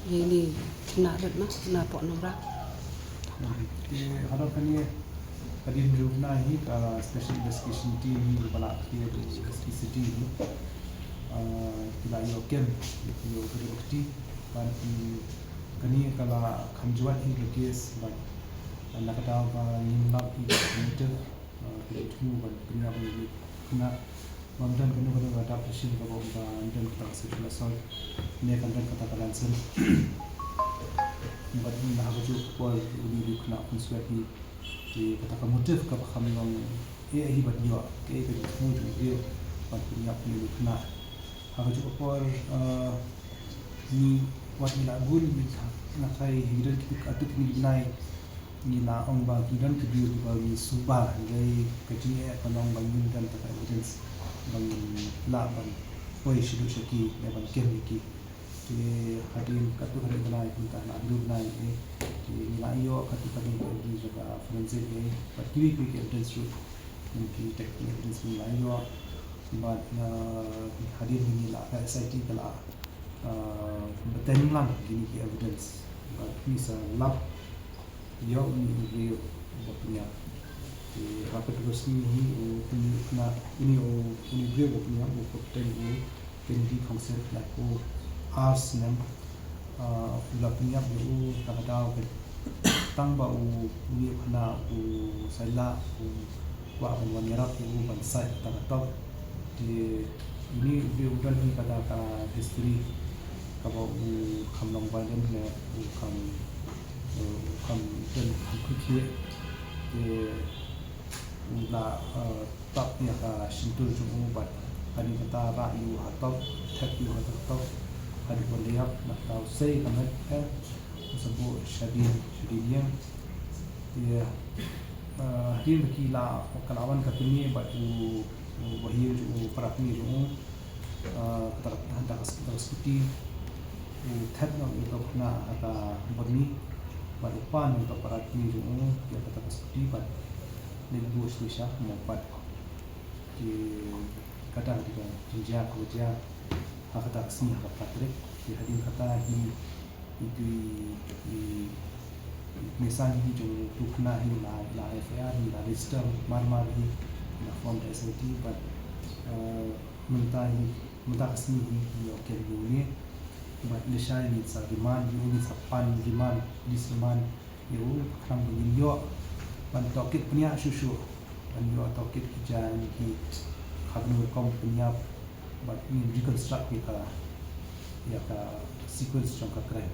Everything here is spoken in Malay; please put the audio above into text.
ini nak rat na pok nomra harapannya kadin rumna hi special investigation team hi bala kia SPCT hi kila yo kem yo bukti ban kani kala khamjuat hi case ban nakata ba nimlap hi meter itu ban kena bagi kena mandan kena pada adaptation ka ba dan kita sexual assault ne kan kata kalan sen but na haju por udi kena konsuat di kata motif ka khamlong hi bat yo ke mu ju bat punya ni kena haju por ni wat ni lagun na kai hidan kita atut ni nai ni la ong ba hidan ke di ba ni suba gai kaji panong bangin dan kata evidence bang la ban poi shidu shaki ne ban kemiki di hadin katu hari belai kita nak duduk naik di layo katu kami di juga forensic but kiri evidence root mungkin teknik evidence ni layo but hadir ni lah SIT kala bertenglang gini evidence but bisa lab yo ni video punya di rapat resmi ni punya ini video punya bukan di konsep lah ars nem ulah punya bu tak ada tang bau ni kena bu sala bu wa ban merah bu ban sai tak top di ini video udah ni kata history kalau bu kamlong badan ne bu kam dan kuki di ulah tak ni ka sintul jumu bat hari kata rayu atau tapi atau hari boleh atau saya kamet sebut syadidnya dia dia berkila kalawan katanya batu wahyu para pemilu terhadap seperti tetap untuk kena ada berni barupan untuk para pemilu dia kata seperti bat lebih susah membuat di kata di kerja kata sini kata trek di hadir kata itu misalnya itu tukna hi la FIR hi la register marmar hi la form SIT but mentah sini hi oke ini but lesai ni sa demand ni sa pan demand this demand yo kram begini yo ban tokit punya susu ban yo tokit kijan hi khabnu kom punya but ini reconstruct kita ya ka sequence jangka keren.